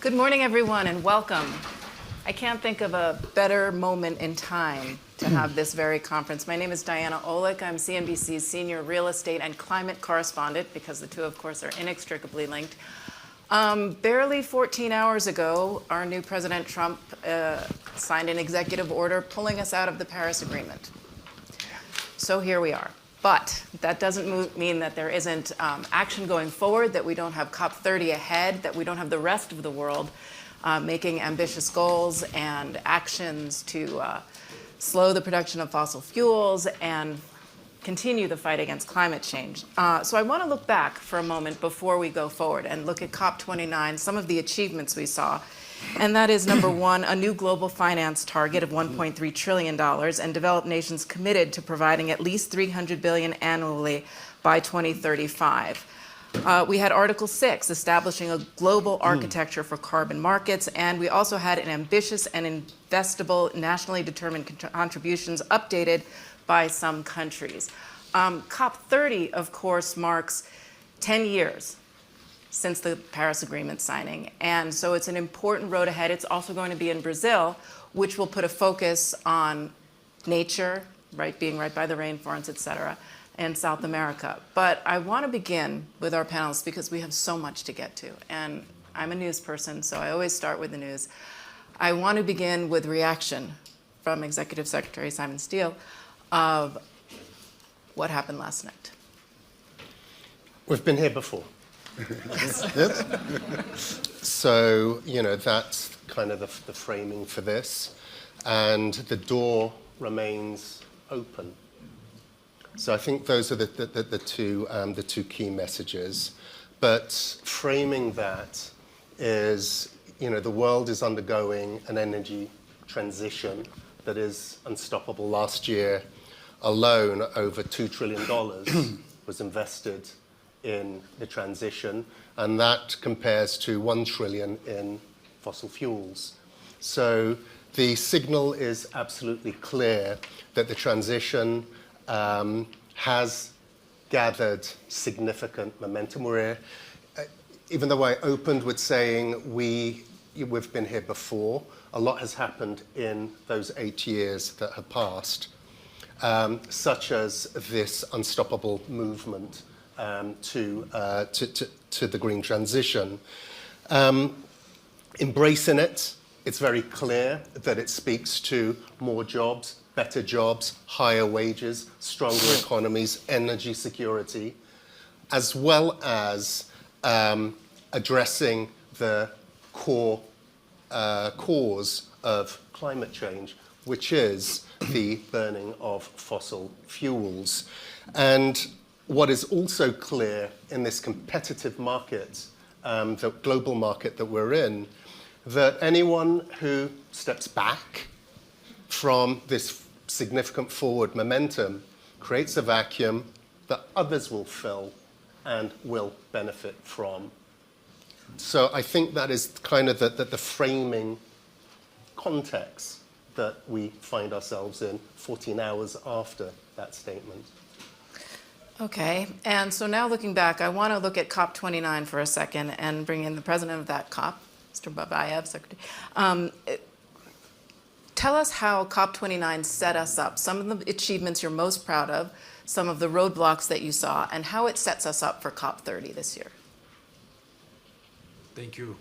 Good morning, everyone, and welcome. I can't think of a better moment in time to have this very conference. My name is Diana Olick. I'm CNBC's senior real estate and climate correspondent, because the two, of course, are inextricably linked. Barely 14 hours ago, our new President Trump signed an executive order pulling us out of the Paris Agreement. So here we are. But that doesn't mean that there isn't action going forward, that we don't have COP30 ahead, that we don't have the rest of the world making ambitious goals and actions to slow the production of fossil fuels and continue the fight against climate change. So I want to look back for a moment before we go forward and look at COP29, some of the achievements we saw. And that is, number one, a new global finance target of $1.3 trillion, and developed nations committed to providing at least $300 billion annually by 2035. We had Article 6, establishing a global architecture for carbon markets, and we also had an ambitious and investable nationally determined contributions updated by some countries. COP30, of course, marks 10 years since the Paris Agreement signing. And so it's an important road ahead. It's also going to be in Brazil, which will put a focus on nature, right, being right by the rainforests, et cetera, and South America. But I want to begin with our panelists because we have so much to get to. And I'm a news person, so I always start with the news. I want to begin with reaction from Executive Secretary Simon Steele of what happened last night. We've been here before. Yes. So, that's kind of the framing for this. And the door remains open. So I think those are the two key messages. But framing that is, the world is undergoing an energy transition that is unstoppable. Last year alone, over $2 trillion was invested in the transition, and that compares to $1 trillion in fossil fuels. So the signal is absolutely clear that the transition has gathered significant momentum. Even though I opened with saying we've been here before, a lot has happened in those 8 years that have passed, such as this unstoppable movement to the green transition. Embracing it, it's very clear that it speaks to more jobs, better jobs, higher wages, stronger economies, energy security, as well as addressing the core cause of climate change, which is the burning of fossil fuels. And what is also clear in this competitive market, the global market that we're in, that anyone who steps back from this significant forward momentum creates a vacuum that others will fill and will benefit from. So I think that is kind of the framing context that we find ourselves in 14 hours after that statement. Okay, and so now looking back, I want to look at COP29 for a second and bring in the president of that COP, Mr. Babayev, Secretary. Tell us how COP29 set us up, some of the achievements you're most proud of, some of the roadblocks that you saw, and how it sets us up for COP30 this year. Thank you.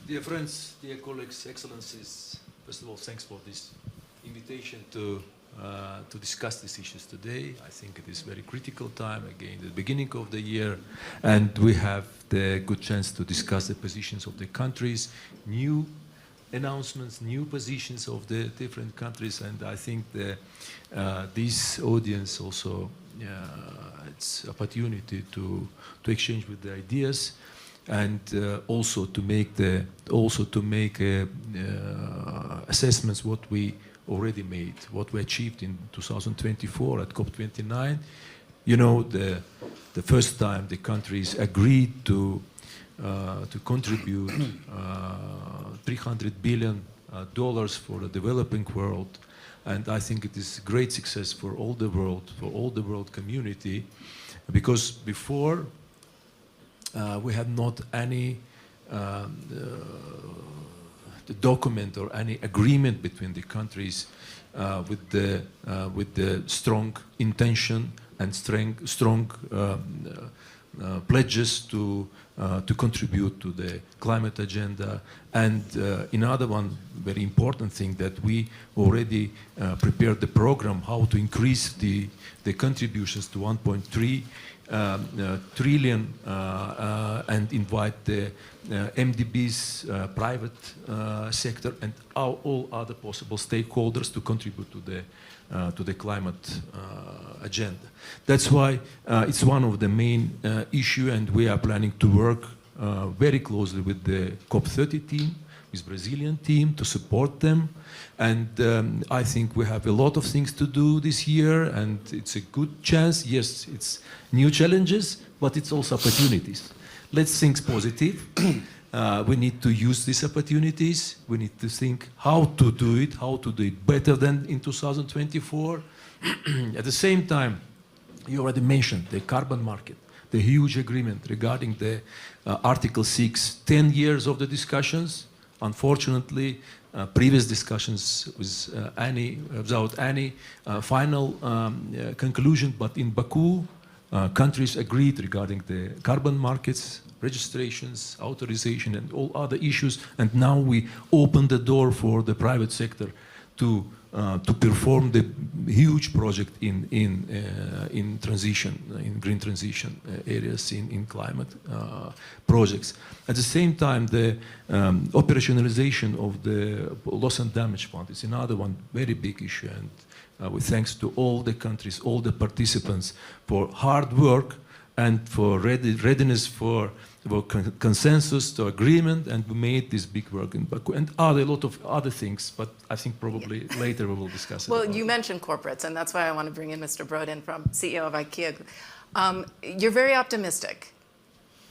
Dear friends, dear colleagues, excellencies, first of all, thanks for this invitation to discuss these issues today. I think it is a very critical time, again, the beginning of the year, and we have the good chance to discuss the positions of the countries, new announcements, new positions of the different countries, and I think this audience also, it's opportunity to exchange with the ideas, and also to make assessments what we already made, what we achieved in 2024 at COP29. The first time the countries agreed to contribute $300 billion for the developing world, and I think it is a great success for all the world community, because before we had not any document or any agreement between the countries with the strong intention and strong pledges to contribute to the climate agenda. And another one very important thing that we already prepared the program how to increase the contributions to 1.3 trillion and invite the MDBs, private sector, and all other possible stakeholders to contribute to the climate agenda. That's why it's one of the main issue, and we are planning to work very closely with the COP30 team, with Brazilian team, to support them. And I think we have a lot of things to do this year, and it's a good chance. Yes, it's new challenges, but it's also opportunities. Let's think positive. We need to use these opportunities. We need to think how to do it better than in 2024. At the same time, you already mentioned the carbon market, the huge agreement regarding the Article 6, 10 years of the discussions. Unfortunately, previous discussions without any final conclusion, but in Baku, countries agreed regarding the carbon markets, registrations, authorization, and all other issues. And now we open the door for the private sector to perform the huge project in transition, in green transition areas, in climate projects. At the same time, the operationalization of the loss and damage fund is another one very big issue. And with thanks to all the countries, all the participants for hard work and for readiness for consensus to agreement, and we made this big work in Baku and a lot of other things, but I think probably later we will discuss it. Well, you mentioned corporates, and that's why I want to bring in Mr. Brodin, CEO of IKEA. You're very optimistic.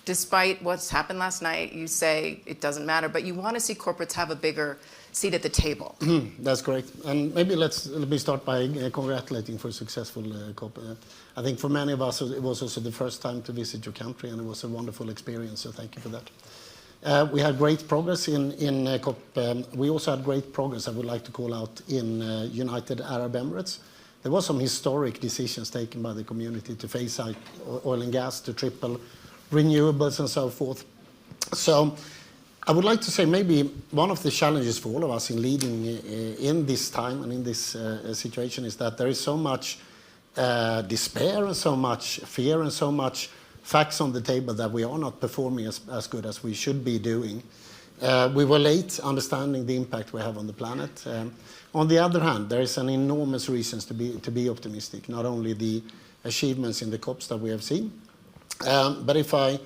Despite what's happened last night, you say it doesn't matter, but you want to see corporates have a bigger seat at the table. That's correct. And maybe let me start by congratulating for a successful COP. I think for many of us, it was also the first time to visit your country, and it was a wonderful experience, so thank you for that. We had great progress in COP. We also had great progress, I would like to call out, in United Arab Emirates. There was some historic decisions taken by the community to phase out oil and gas, to triple renewables and so forth. So I would like to say maybe one of the challenges for all of us in leading in this time and in this situation is that there is so much despair and so much fear and so much facts on the table that we are not performing as good as we should be doing. We were late understanding the impact we have on the planet. On the other hand, there is an enormous reasons to be optimistic, not only the achievements in the COPs that we have seen, but if I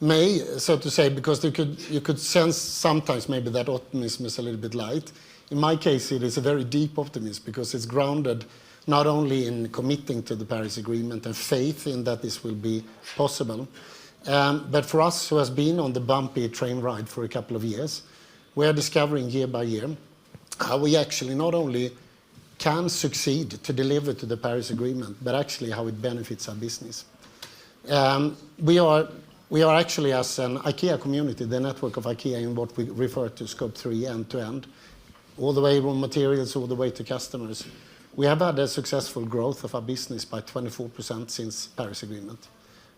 may, so to say, because you could sense sometimes maybe that optimism is a little bit light. In my case, it is a very deep optimism because it's grounded not only in committing to the Paris Agreement and faith in that this will be possible, but for us who has been on the bumpy train ride for a couple of years, we are discovering year by year how we actually not only can succeed to deliver to the Paris Agreement, but actually how it benefits our business. We are actually, as an IKEA community, the network of IKEA in what we refer to Scope 3 end-to-end, all the way from materials all the way to customers. We have had a successful growth of our business by 24% since Paris Agreement.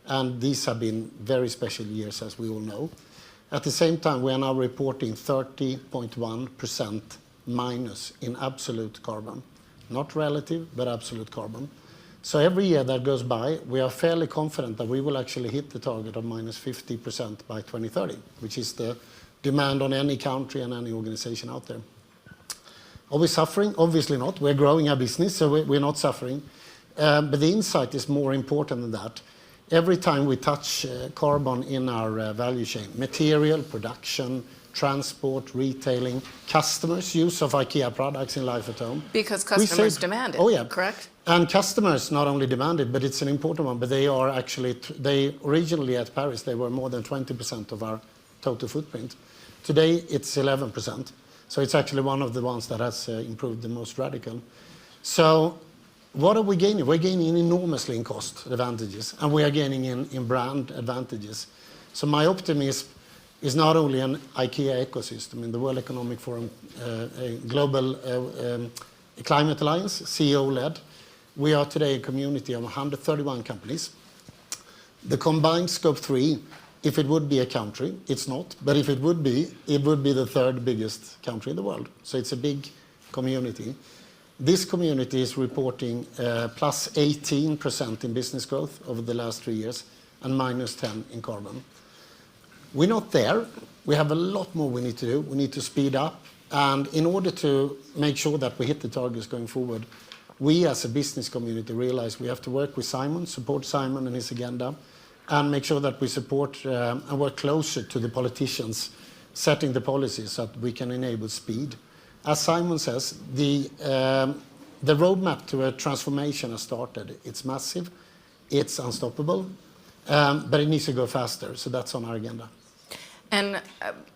And these have been very special years, as we all know. At the same time, we are now reporting 30.1% minus in absolute carbon. Not relative, but absolute carbon. So every year that goes by, we are fairly confident that we will actually hit the target of minus 50% by 2030, which is the demand on any country and any organization out there. Are we suffering? Obviously not. We're growing our business, so we're not suffering. But the insight is more important than that. Every time we touch carbon in our value chain, material, production, transport, retailing, customers' use of IKEA products in life at home. Because customers demand it, oh, yeah. Correct? And customers not only demand it, but it's an important one, but they are actually, they originally at Paris, they were more than 20% of our total footprint. Today, it's 11%. So it's actually one of the ones that has improved the most radical. So what are we gaining? We're gaining enormously in cost advantages, and we are gaining in brand advantages. So my optimism is not only an IKEA ecosystem. In the World Economic Forum Global Climate Alliance, CEO-led, we are today a community of 131 companies. The combined Scope 3, if it would be a country, it's not, but if it would be the third biggest country in the world. So it's a big community. This community is reporting plus 18% in business growth over the last 3 years and minus 10 in carbon. We're not there. We have a lot more we need to do. We need to speed up. And in order to make sure that we hit the targets going forward, we as a business community realize we have to work with Simon, support Simon and his agenda, and make sure that we support and work closer to the politicians setting the policies so that we can enable speed. As Simon says, the roadmap to a transformation has started. It's massive, it's unstoppable, but it needs to go faster. So that's on our agenda. And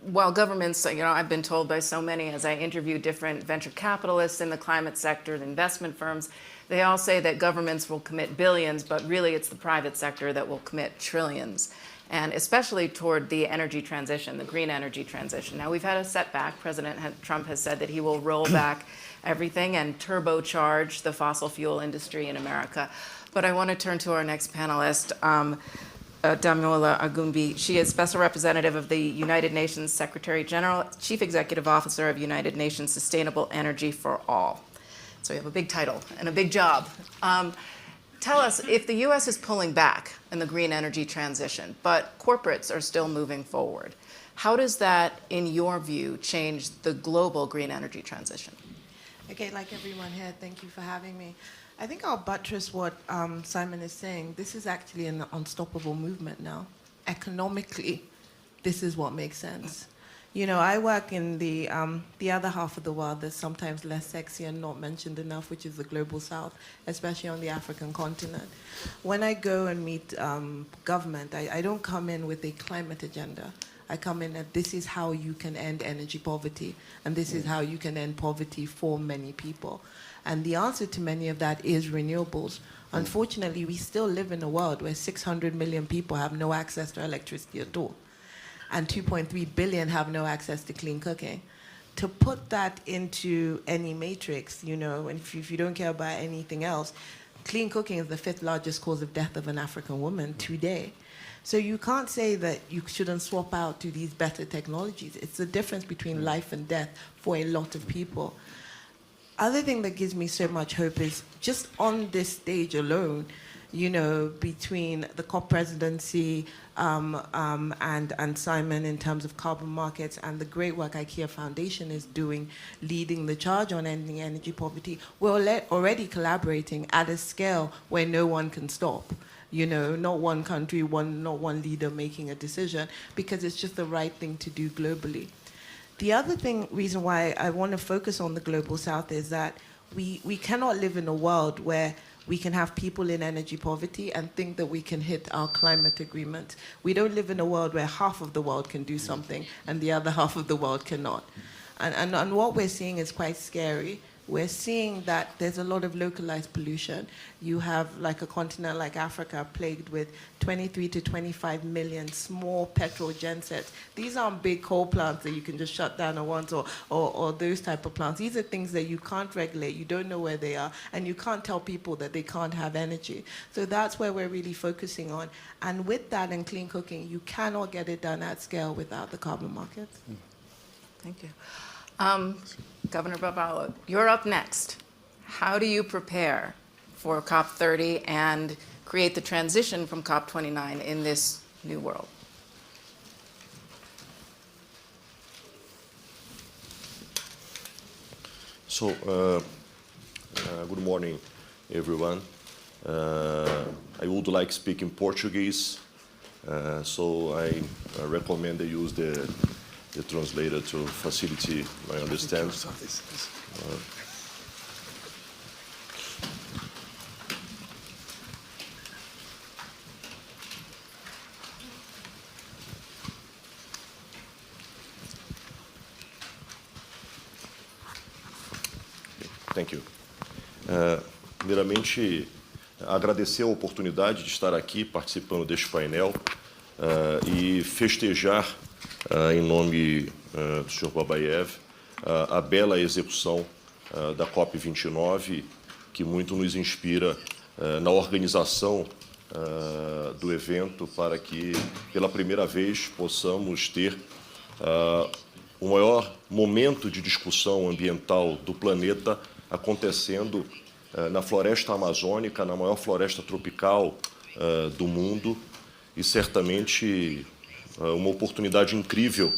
while governments, I've been told by so many as I interview different venture capitalists in the climate sector, the investment firms, they all say that governments will commit billions, but really it's the private sector that will commit trillions. And especially toward the energy transition, the green energy transition. Now, we've had a setback. President Trump has said that he will roll back everything and turbocharge the fossil fuel industry in America. But I want to turn to our next panelist, Damola Agumbi. She is Special Representative of the United Nations Secretary General, Chief Executive Officer of United Nations Sustainable Energy for All. So you have a big title and a big job. Tell us, if the U.S. is pulling back in the green energy transition, but corporates are still moving forward, how does that, in your view, change the global green energy transition? Okay, like everyone here, thank you for having me. I think I'll buttress what Simon is saying. This is actually an unstoppable movement now. Economically, this is what makes sense. I work in the other half of the world that's sometimes less sexy and not mentioned enough, which is the global south, especially on the African continent. When I go and meet government, I don't come in with a climate agenda. I come in that this is how you can end energy poverty, and this is how you can end poverty for many people. And the answer to many of that is renewables. Unfortunately, we still live in a world where 600 million people have no access to electricity at all, and 2.3 billion have no access to clean cooking. To put that into any matrix, and if you don't care about anything else, clean cooking is the 5th largest cause of death of an African woman today. So you can't say that you shouldn't swap out to these better technologies. It's the difference between life and death for a lot of people. Other thing that gives me so much hope is just on this stage alone, between the COP presidency and Simon in terms of carbon markets and the great work IKEA Foundation is doing, leading the charge on ending energy poverty, we're already collaborating at a scale where no one can stop. Not one country, not one leader making a decision, because it's just the right thing to do globally. The other reason why I want to focus on the global south is that we cannot live in a world where we can have people in energy poverty and think that we can hit our climate agreement. We don't live in a world where half of the world can do something and the other half of the world cannot. And what we're seeing is quite scary. We're seeing that there's a lot of localized pollution. You have like a continent like Africa plagued with 23 to 25 million small petrol gensets. These aren't big coal plants that you can just shut down at once or those type of plants. These are things that you can't regulate, you don't know where they are, and you can't tell people that they can't have energy. So that's where we're really focusing on. And with that and clean cooking, you cannot get it done at scale without the carbon markets. Thank you. Governor Babalo, you're up next. How do you prepare for COP30 and create the transition from COP29 in this new world? So, good morning, everyone. I would like to speak in Portuguese, so I recommend I use the translator to facilitate my understanding. Thank you. Primeiramente, agradecer a oportunidade de estar aqui participando deste painel e festejar em nome do Sr. Babayev, a bela execução da COP29, que muito nos inspira na organização do evento para que, pela primeira vez, possamos ter o maior momento de discussão ambiental do planeta acontecendo na floresta amazônica, na maior floresta tropical do mundo, e certamente uma oportunidade incrível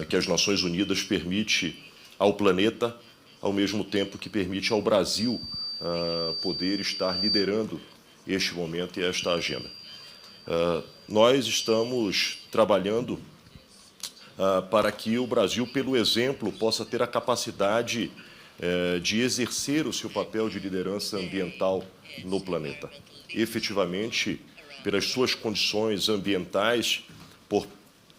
que as Nações Unidas permite ao planeta, ao mesmo tempo que permite ao Brasil poder estar liderando este momento e esta agenda. Nós estamos trabalhando para que o Brasil, pelo exemplo, possa ter a capacidade de exercer o seu papel de liderança ambiental no planeta. Efetivamente, pelas suas condições ambientais, por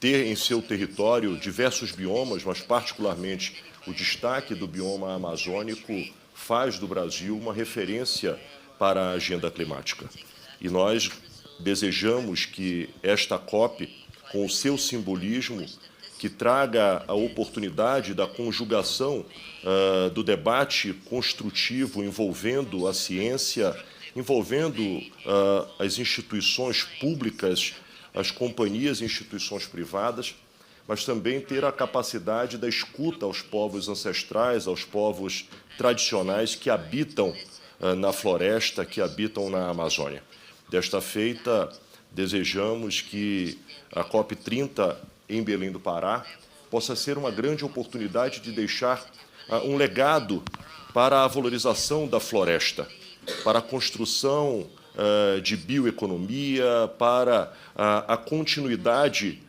ter em seu território diversos biomas, mas particularmente o destaque do bioma amazônico faz do Brasil uma referência para a agenda climática. E nós desejamos que esta COP, com o seu simbolismo, que traga a oportunidade da conjugação do debate construtivo envolvendo a ciência, envolvendo as instituições públicas, as companhias e instituições privadas, mas também ter a capacidade da escuta aos povos ancestrais, aos povos tradicionais que habitam na floresta, que habitam na Amazônia. Desta feita, desejamos que a COP30 em Belém do Pará possa ser uma grande oportunidade de deixar um legado para a valorização da floresta, para a construção de bioeconomia, para a continuidade,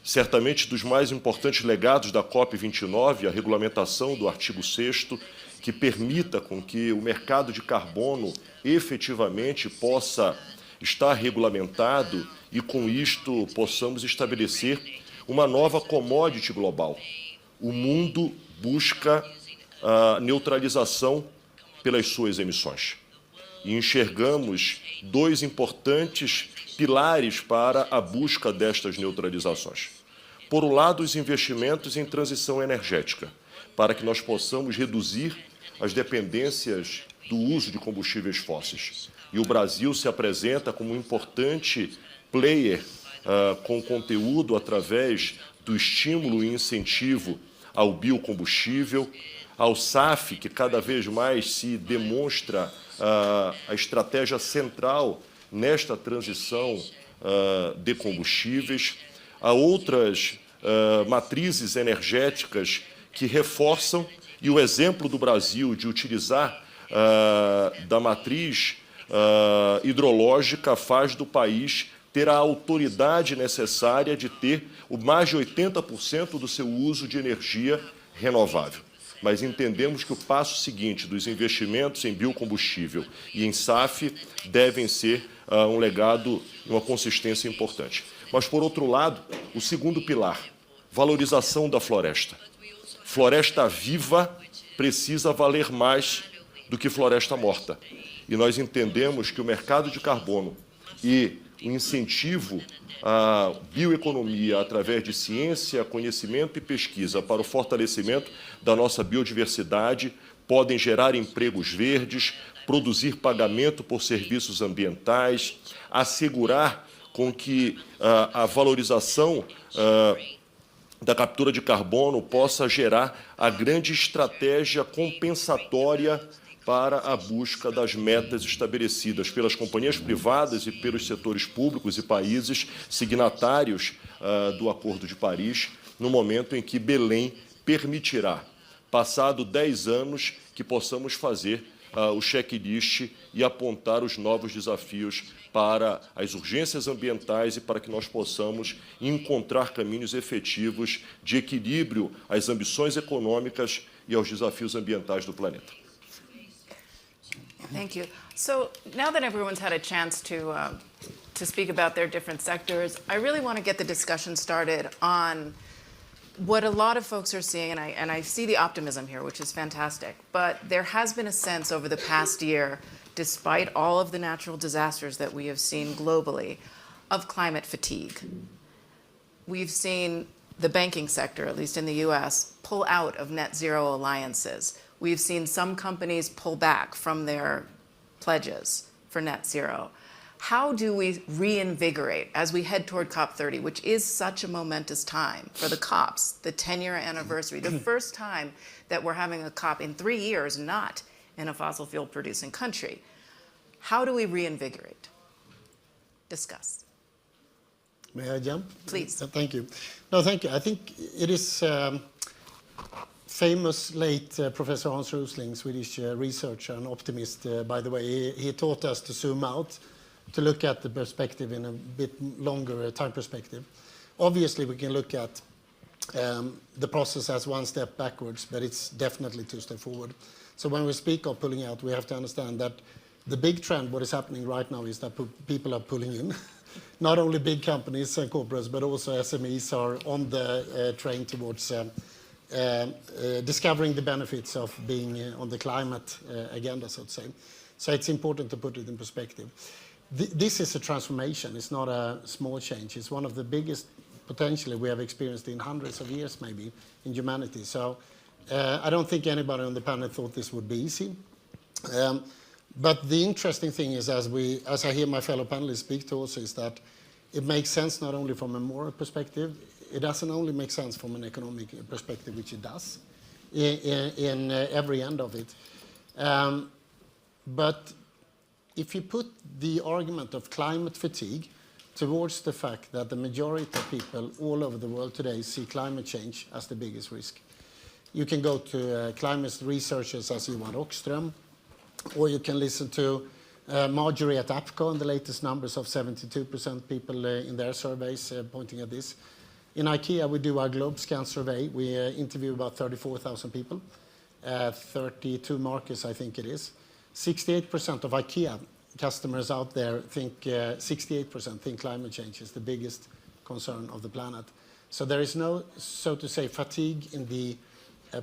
certamente, dos mais importantes legados da COP29, a regulamentação do artigo 6º, que permita com que o mercado de carbono efetivamente possa estar regulamentado e, com isto, possamos estabelecer uma nova commodity global. O mundo busca a neutralização pelas suas emissões. E enxergamos dois importantes pilares para a busca destas neutralizações. Por um lado, os investimentos em transição energética, para que nós possamos reduzir as dependências do uso de combustíveis fósseis. E o Brasil se apresenta como um importante player com conteúdo através do estímulo e incentivo ao biocombustível, ao SAF, que cada vez mais se demonstra a estratégia central nesta transição de combustíveis, a outras matrizes energéticas que reforçam, e o exemplo do Brasil de utilizar da matriz hidrológica faz do país ter a autoridade necessária de ter mais de 80% do seu uso de energia renovável. Mas entendemos que o passo seguinte dos investimentos em biocombustível e em SAF devem ser um legado e uma consistência importante. Mas, por outro lado, o segundo pilar, valorização da floresta. Floresta viva precisa valer mais do que floresta morta. E nós entendemos que o mercado de carbono e o incentivo à bioeconomia através de ciência, conhecimento e pesquisa para o fortalecimento da nossa biodiversidade podem gerar empregos verdes, produzir pagamento por serviços ambientais, assegurar com que a valorização da captura de carbono possa gerar a grande estratégia compensatória para a busca das metas estabelecidas pelas companhias privadas e pelos setores públicos e países signatários do Acordo de Paris, no momento em que Belém permitirá, passado 10 anos, que possamos fazer o checklist e apontar os novos desafios para as urgências ambientais e para que nós possamos encontrar caminhos efetivos de equilíbrio às ambições econômicas e aos desafios ambientais do planeta. Thank you. So now that everyone's had a chance to speak about their different sectors, I really want to get the discussion started on what a lot of folks are seeing, and I see the optimism here, which is fantastic, but there has been a sense over the past year, despite all of the natural disasters that we have seen globally, of climate fatigue. We've seen the banking sector, at least in the US, pull out of net zero alliances. We've seen some companies pull back from their pledges for net zero. How do we reinvigorate as we head toward COP30, which is such a momentous time for the COPs, the 10-year anniversary, the first time that we're having a COP in 3 years, not in a fossil fuel producing country. How do we reinvigorate? Discuss. May I jump? Please. Thank you. No, thank you. I think it is famous late Professor Hans Rosling, Swedish researcher and optimist, by the way. He taught us to zoom out, to look at the perspective in a bit longer time perspective. Obviously, we can look at the process as one step backwards, but it's definitely 2 steps forward. So when we speak of pulling out, we have to understand that the big trend, what is happening right now, is that people are pulling in. Not only big companies and corporates, but also SMEs are on the train towards discovering the benefits of being on the climate agenda, so to say. So it's important to put it in perspective. This is a transformation. It's not a small change. It's one of the biggest, potentially, we have experienced in hundreds of years, maybe, in humanity. So I don't think anybody on the planet thought this would be easy. But the interesting thing is, as I hear my fellow panelists speak to also, is that it makes sense not only from a moral perspective, it doesn't only make sense from an economic perspective, which it does, in every end of it. But if you put the argument of climate fatigue towards the fact that the majority of people all over the world today see climate change as the biggest risk, you can go to climate researchers as Johan Rockström, or you can listen to Marjorie at APCO and the latest numbers of 72% people in their surveys pointing at this. In IKEA, we do our Globe Scan survey. We interview about 34,000 people, 32 markets, I think it is. 68% of IKEA customers out there think, 68% think climate change is the biggest concern of the planet. So there is no, so to say, fatigue in the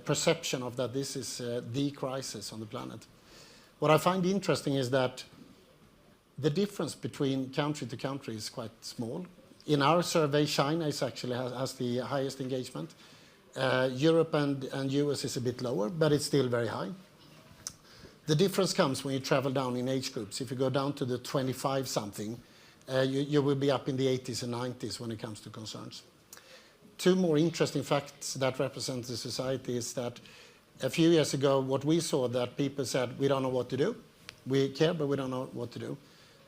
perception of that this is the crisis on the planet. What I find interesting is that the difference between country to country is quite small. In our survey, China is actually has the highest engagement. Europe and US is a bit lower, but it's still very high. The difference comes when you travel down in age groups. If you go down to the 25-something, you will be up in the 80s and 90s when it comes to concerns. 2 more interesting facts that represent the society is that a few years ago, what we saw that people said, we don't know what to do. We care, but we don't know what to do.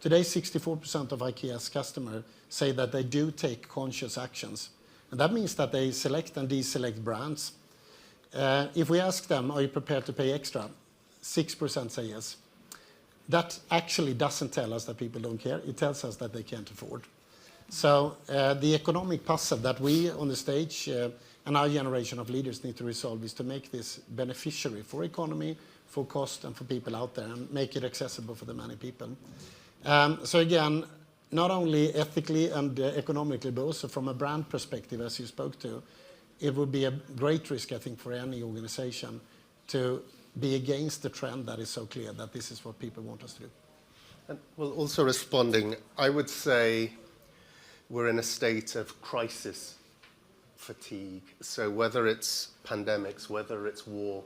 Today, 64% of IKEA's customers say that they do take conscious actions. And that means that they select and deselect brands. If we ask them, are you prepared to pay extra? 6% say yes. That actually doesn't tell us that people don't care. It tells us that they can't afford. So the economic puzzle that we on the stage and our generation of leaders need to resolve is to make this beneficiary for economy, for cost, and for people out there, and make it accessible for the many people. So again, not only ethically and economically, but also from a brand perspective, as you spoke to, it would be a great risk, I think, for any organization to be against the trend that is so clear that this is what people want us to do. And well, also responding, I would say we're in a state of crisis fatigue. So whether it's pandemics, whether it's war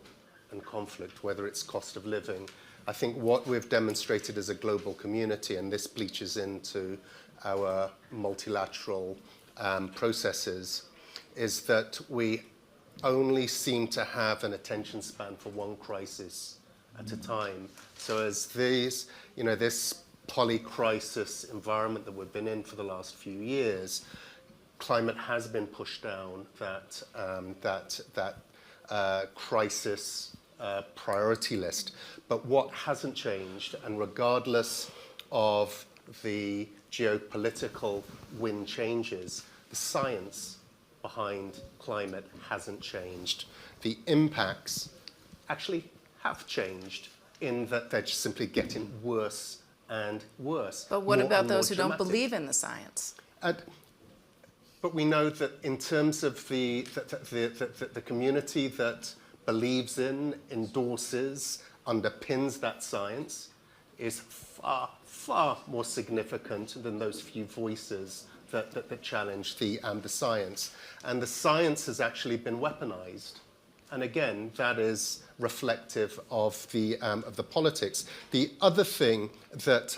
and conflict, whether it's cost of living, I think what we've demonstrated as a global community, and this bleaches into our multilateral processes, is that we only seem to have an attention span for one crisis at a time. So as these, this poly-crisis environment that we've been in for the last few years, climate has been pushed down that crisis priority list. But what hasn't changed, and regardless of the geopolitical wind changes, the science behind climate hasn't changed. The impacts actually have changed in that they're just simply getting worse and worse. But what about those who dramatic. don't believe in the science? But we know that in terms of the community that believes in, endorses, underpins that science is far, far more significant than those few voices that challenge the science. And the science has actually been weaponized. And again, that is reflective of the politics. The other thing that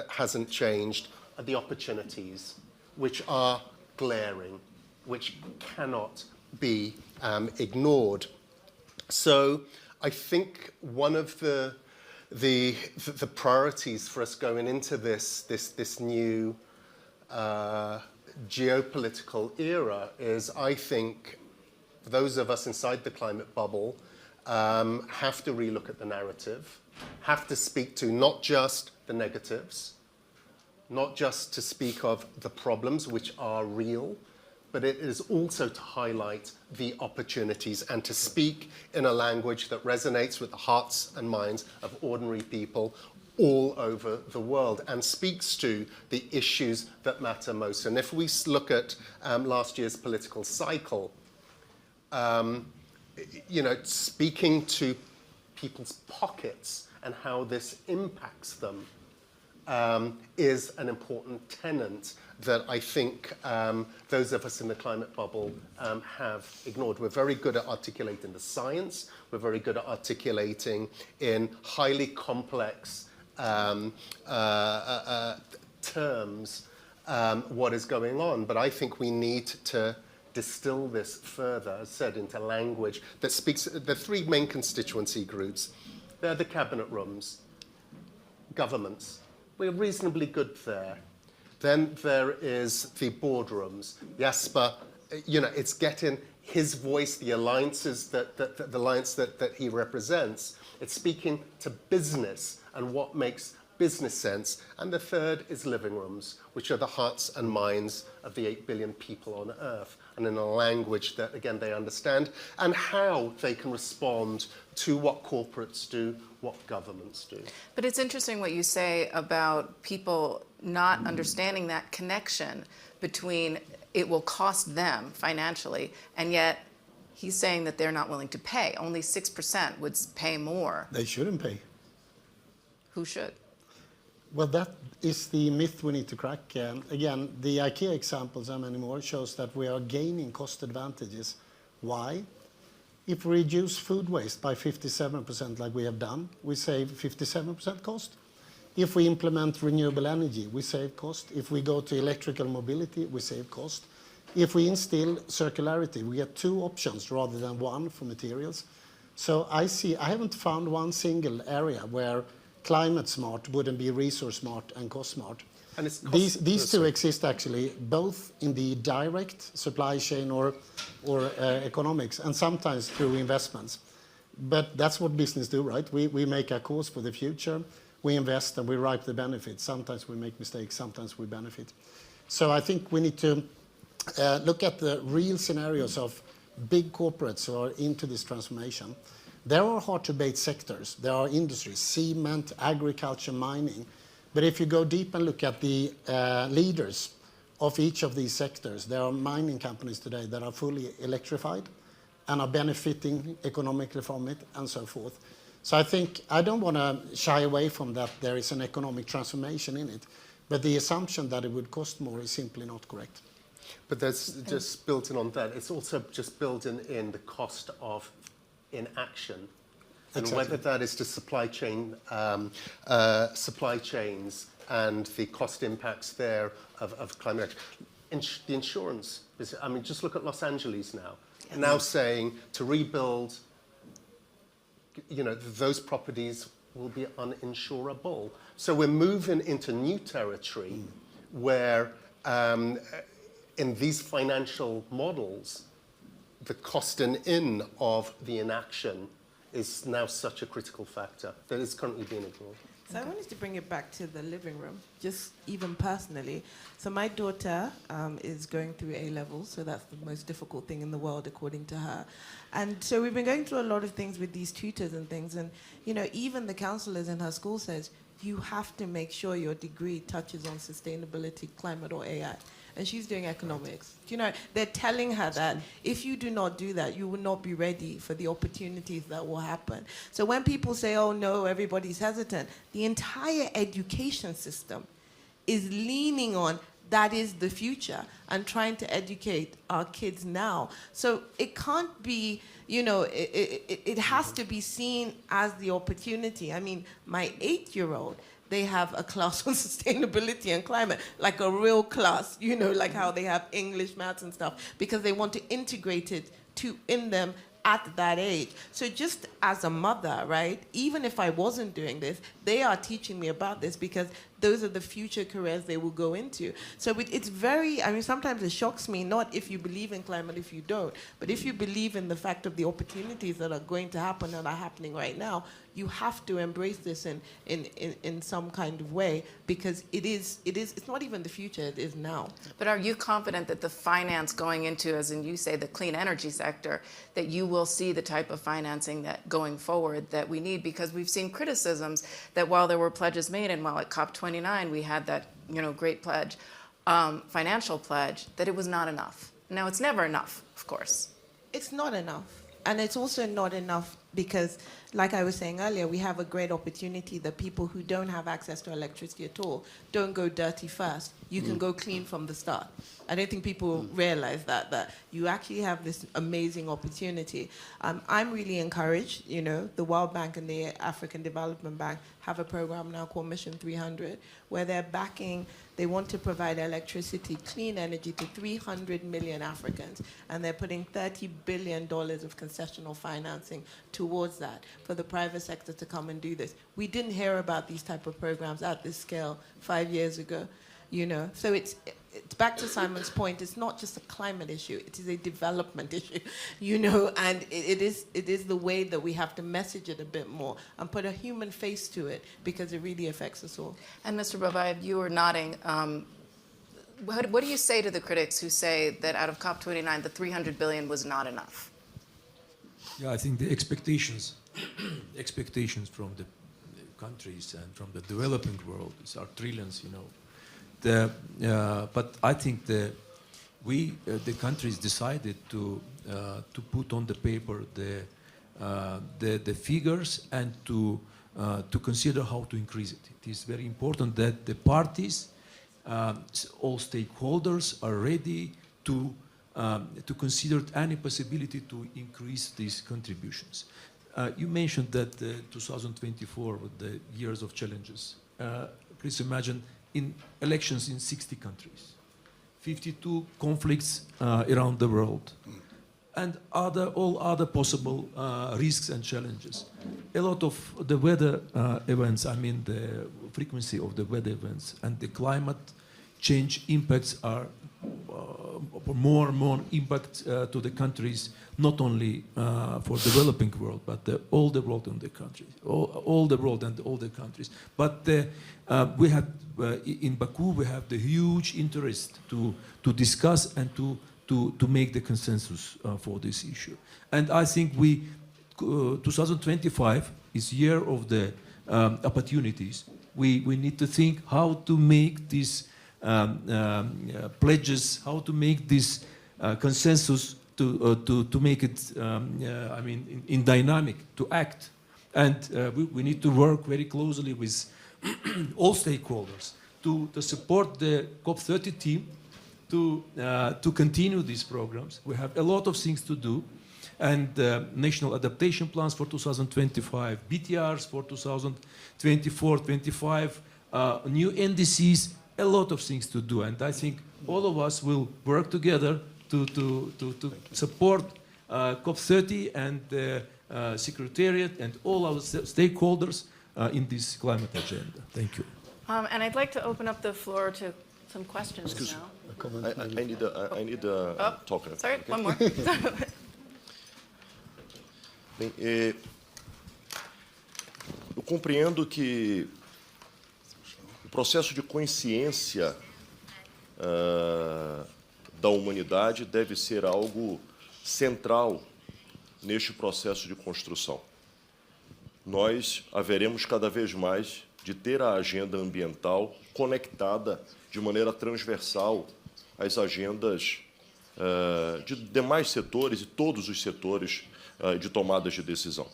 hasn't changed are the opportunities, which are glaring, which cannot be ignored. So I think one of the priorities for us going into this new geopolitical era is, I think, those of us inside the climate bubble have to relook at the narrative, have to speak to not just the negatives, not just to speak of the problems which are real, but it is also to highlight the opportunities and to speak in a language that resonates with the hearts and minds of ordinary people all over the world and speaks to the issues that matter most. And if we look at last year's political cycle, speaking to people's pockets and how this impacts them is an important tenet that I think those of us in the climate bubble have ignored. We're very good at articulating the science. We're very good at articulating in highly complex terms what is going on. But I think we need to distill this further, as said, into language that speaks. The three main constituency groups, they're the cabinet rooms, governments. We're reasonably good there. Then there is the boardrooms. Jasper, it's getting his voice, the alliances the alliance that he represents. It's speaking to business and what makes business sense. And the third is living rooms, which are the hearts and minds of the 8 billion people on Earth, and in a language that, again, they understand, and how they can respond to what corporates do, what governments do. But it's interesting what you say about people not understanding that connection between it will cost them financially, and yet he's saying that they're not willing to pay. Only 6% would pay more. They shouldn't pay. Who should? Well, that is the myth we need to crack. Again, the IKEA examples and many more shows that we are gaining cost advantages. Why? If we reduce food waste by 57% like we have done, we save 57% cost. If we implement renewable energy, we save cost. If we go to electrical mobility, we save cost. If we instill circularity, we get two options rather than one for materials. So I haven't found one single area where climate smart wouldn't be resource smart and cost smart. And it's These two exist actually both in the direct supply chain or economics, and sometimes through investments. But that's what business do, right? We make a course for the future, we invest and we reap the benefits. Sometimes we make mistakes, sometimes we benefit. So I think we need to look at the real scenarios of big corporates who are into this transformation. There are hard-to-abate sectors. There are industries, cement, agriculture, mining. But if you go deep and look at the leaders of each of these sectors, there are mining companies today that are fully electrified and are benefiting economically from it and so forth. So I think I don't want to shy away from that there is an economic transformation in it, but the assumption that it would cost more is simply not correct. But there's just built in on that. It's also just building in the cost of inaction, and Exactly. whether that is to supply chains and the cost impacts there of climate action. The insurance, I mean, just look at Los Angeles now. Yes. Now saying to rebuild, those properties will be uninsurable. So we're moving into new territory where in these financial models, the costing in of the inaction is now such a critical factor that is currently being ignored. So I wanted to bring it back to the living room, just even personally. So my daughter is going through A-levels, so that's the most difficult thing in the world, according to her. And so we've been going through a lot of things with these tutors and things, and even the counselors in her school says, you have to make sure your degree touches on sustainability, climate, or AI. And she's doing economics. They're telling her that if you do not do that, you will not be ready for the opportunities that will happen. So when people say, oh no, everybody's hesitant, the entire education system is leaning on that is the future, and trying to educate our kids now. So it can't be, it has to be seen as the opportunity. I mean, my 8-year-old, they have a class on sustainability and climate, like a real class, like how they have English, maths and stuff, because they want to integrate it in them at that age. So just as a mother, right, even if I wasn't doing this, they are teaching me about this because those are the future careers they will go into. So it's very, sometimes it shocks me, not if you believe in climate, if you don't, but if you believe in the fact of the opportunities that are going to happen and are happening right now, you have to embrace this in some kind of way, because it's not even the future, it is now. But are you confident that the finance going into, as in you say, the clean energy sector, that you will see the type of financing that going forward that we need? Because we've seen criticisms that while there were pledges made, and while at COP29 we had that great pledge, financial pledge, that it was not enough. Now, it's never enough, of course. It's not enough. And it's also not enough because, like I was saying earlier, we have a great opportunity that people who don't have access to electricity at all don't go dirty first. You can go clean from the start. I don't think people realize that you actually have this amazing opportunity. I'm really encouraged, the World Bank and the African Development Bank have a program now called Mission 300, where they want to provide electricity, clean energy to 300 million Africans, and they're putting $30 billion of concessional financing towards that for the private sector to come and do this. We didn't hear about these type of programs at this scale 5 years ago, So it's back to Simon's point, it's not just a climate issue, it is a development issue, and it is the way that we have to message it a bit more and put a human face to it, because it really affects us all. And Mr. Babayev, you were nodding. What do you say to the critics who say that out of COP29, the $300 billion was not enough? Yeah, I think the expectations from the countries and from the developing world are trillions, But I think the countries decided to put on the paper the figures and to consider how to increase it. It is very important that the parties, all stakeholders, are ready to consider any possibility to increase these contributions. You mentioned that 2024 were the years of challenges. Please imagine in elections in 60 countries, 52 conflicts around the world, and all other possible risks and challenges. A lot of the weather events, the frequency of the weather events and the climate change impacts are more and more impact to the countries, not only for developing world, but all the world and the countries, all the world and all the countries. But we have in Baku, we have the huge interest to discuss and to make the consensus for this issue. And I think 2025 is year of the opportunities. We need to think how to make these pledges, how to make this consensus to make it, in dynamic, to act. And we need to work very closely with all stakeholders to support the COP30 team to continue these programs. We have a lot of things to do, and national adaptation plans for 2025, BTRs for 2024-25, new NDCs, a lot of things to do. And I think all of us will work together to support COP30 and the Secretariat and all our stakeholders in this climate agenda. Thank you. And I'd like to open up the floor to some questions now. I need a talker. Sorry, okay. One more. Bem, eu compreendo que o processo de consciência da humanidade deve ser algo central neste processo de construção. Nós haveremos cada vez mais de ter a agenda ambiental conectada de maneira transversal às agendas de demais setores e todos os setores de tomadas de decisão.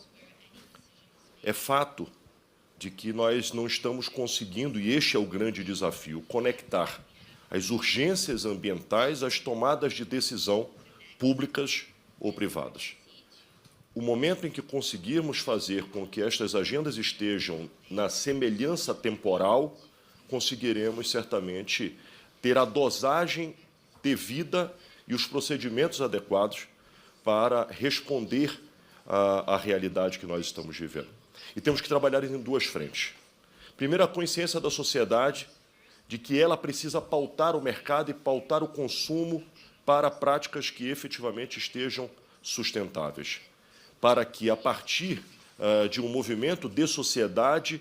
É fato de que nós não estamos conseguindo, e este é o grande desafio, conectar as urgências ambientais, as tomadas de decisão públicas ou privadas. O momento em que conseguirmos fazer com que estas agendas estejam na semelhança temporal, conseguiremos certamente ter a dosagem devida e os procedimentos adequados para responder à realidade que nós estamos vivendo. E temos que trabalhar em duas frentes. Primeiro, a consciência da sociedade de que ela precisa pautar o mercado e pautar o consumo para práticas que efetivamente estejam sustentáveis, para que, a partir de um movimento de sociedade,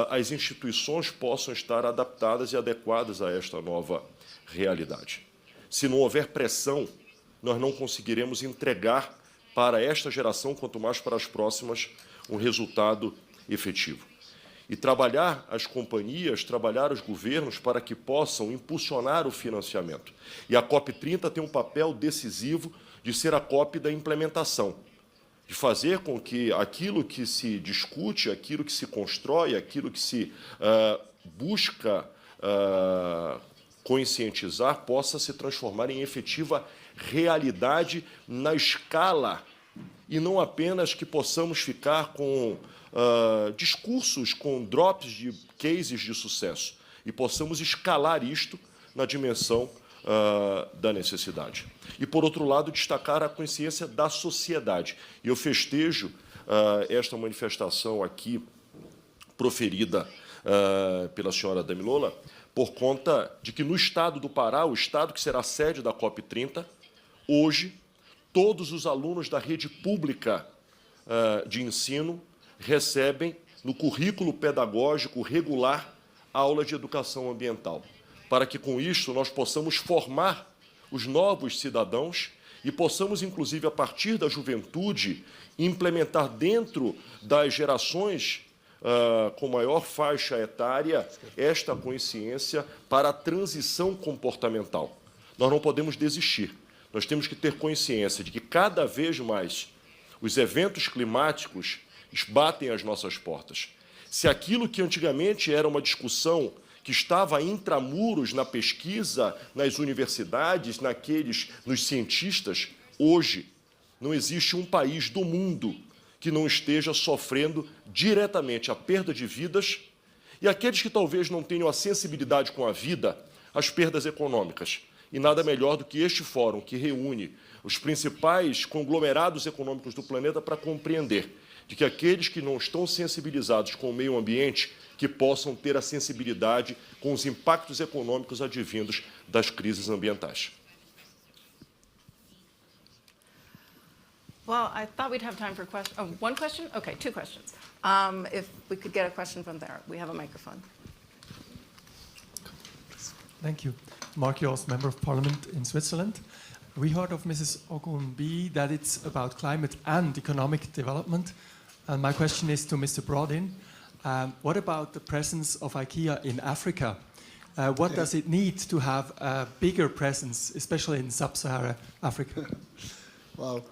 as instituições possam estar adaptadas e adequadas a esta nova realidade. Se não houver pressão, nós não conseguiremos entregar para esta geração, quanto mais para as próximas, um resultado efetivo. E trabalhar as companhias, trabalhar os governos para que possam impulsionar o financiamento. E a COP30 tem um papel decisivo de ser a COP da implementação, de fazer com que aquilo que se discute, aquilo que se constrói, aquilo que se busca conscientizar, possa se transformar em efetiva realidade na escala, e não apenas que possamos ficar com discursos, com drops de cases de sucesso, e possamos escalar isto na dimensão da necessidade. E, por outro lado, destacar a consciência da sociedade. E eu festejo esta manifestação aqui, proferida pela senhora Damilola, por conta de que no estado do Pará, o estado que será sede da COP30, hoje, todos os alunos da rede pública de ensino recebem, no currículo pedagógico regular, aula de educação ambiental, para que, com isso, nós possamos formar os novos cidadãos e possamos, inclusive, a partir da juventude, implementar dentro das gerações com maior faixa etária esta consciência para a transição comportamental. Nós não podemos desistir. Nós temos que ter consciência de que, cada vez mais, os eventos climáticos batem às nossas portas. Se aquilo que antigamente era uma discussão que estava intramuros na pesquisa, nas universidades, nos cientistas, hoje não existe um país do mundo que não esteja sofrendo diretamente a perda de vidas, e aqueles que talvez não tenham a sensibilidade com a vida, as perdas econômicas. E nada melhor do que este fórum, que reúne os principais conglomerados econômicos do planeta, para compreender de que aqueles que não estão sensibilizados com o meio ambiente, que possam ter a sensibilidade com os impactos econômicos advindos das crises ambientais. Well, I thought we'd have time for questions. Oh, one question? Okay, two questions. If we could get a question from there. We have a microphone. Thank you. Mark Jost, Member of Parliament in Switzerland. We heard of Mrs. Ogunbi that it's about climate and economic development. And my question is to Mr. Brodin. What about the presence of IKEA in Africa? What does it need to have a bigger presence, especially in sub-Saharan Africa? Well,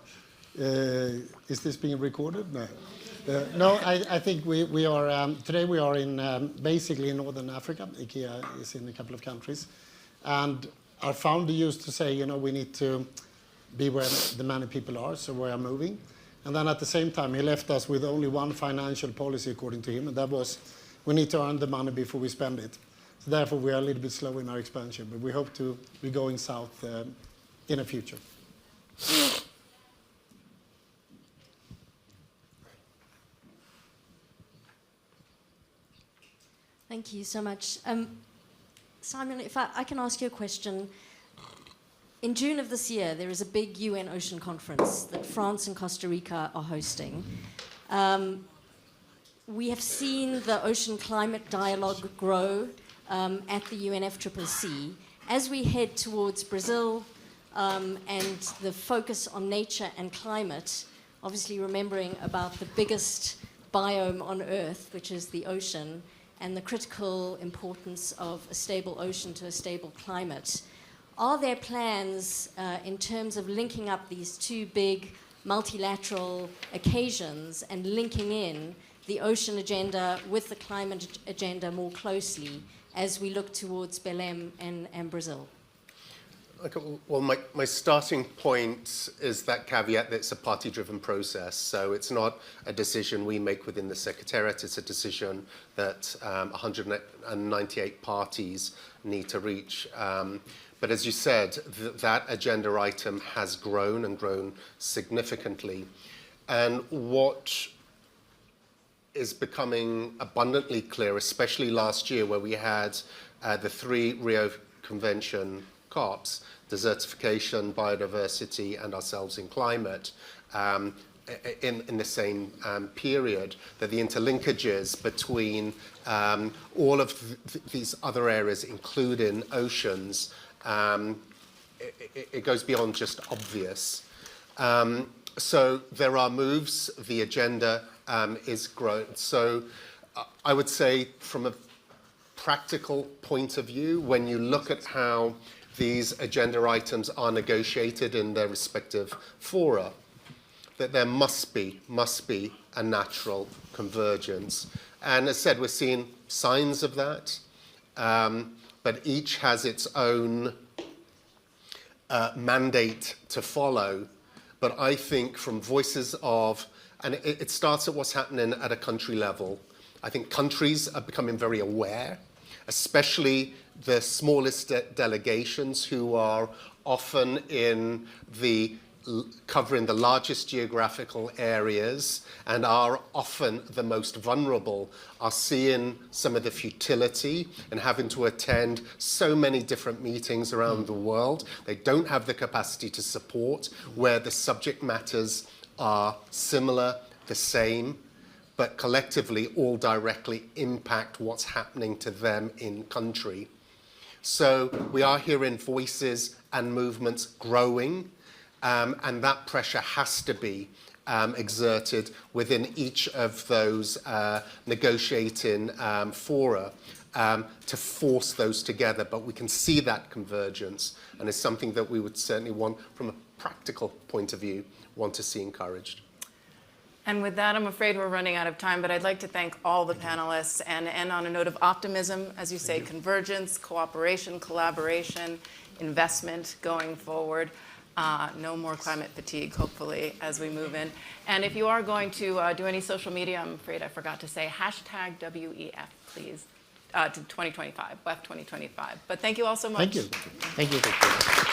is this being recorded? No. No, I think we are, today we are in basically in Northern Africa. IKEA is in a couple of countries. And our founder used to say, you know, we need to be where the many people are, so we are moving. And then at the same time, he left us with only one financial policy, according to him, and that was, we need to earn the money before we spend it. So therefore, we are a little bit slow in our expansion, but we hope to be going south in the future. Thank you so much. Simon, if I can ask you a question. In June of this year, there is a big UN Ocean Conference that France and Costa Rica are hosting. We have seen the ocean climate dialogue grow at the UNFCCC. As we head towards Brazil and the focus on nature and climate, obviously remembering about the biggest biome on Earth, which is the ocean, and the critical importance of a stable ocean to a stable climate. Are there plans in terms of linking up these two big multilateral occasions and linking in the ocean agenda with the climate agenda more closely, as we look towards Belém and Brazil? Okay, well, my starting point is that caveat that it's a party-driven process. So it's not a decision we make within the Secretariat. It's a decision that 198 parties need to reach. But as you said, that agenda item has grown and grown significantly. And what is becoming abundantly clear, especially last year where we had the 3 Rio Convention COPs, desertification, biodiversity, and ourselves in climate, in the same period, that the interlinkages between all of these other areas, including oceans, it goes beyond just obvious. So there are moves, the agenda is growing. So I would say from a practical point of view, when you look at how these agenda items are negotiated in their respective fora, that there must be a natural convergence. And as said, we're seeing signs of that, but each has its own mandate to follow. But I think from voices of, and it starts at what's happening at a country level. I think countries are becoming very aware, especially the smallest delegations who are often in covering the largest geographical areas and are often the most vulnerable, are seeing some of the futility and having to attend so many different meetings around the world. They don't have the capacity to support where the subject matters are similar, the same, but collectively all directly impact what's happening to them in country. So we are hearing voices and movements growing, and that pressure has to be exerted within each of those negotiating fora to force those together. But we can see that convergence, and it's something that we would certainly want, from a practical point of view, want to see encouraged. And with that, I'm afraid we're running out of time, but I'd like to thank all the panelists and end on a note of optimism, as you say, convergence, cooperation, collaboration, investment going forward. No more climate fatigue, hopefully, as we move in. And if you are going to do any social media, I'm afraid I forgot to say, hashtag WEF, please, to 2025, WEF 2025. But thank you all so much. Thank you. Thank you.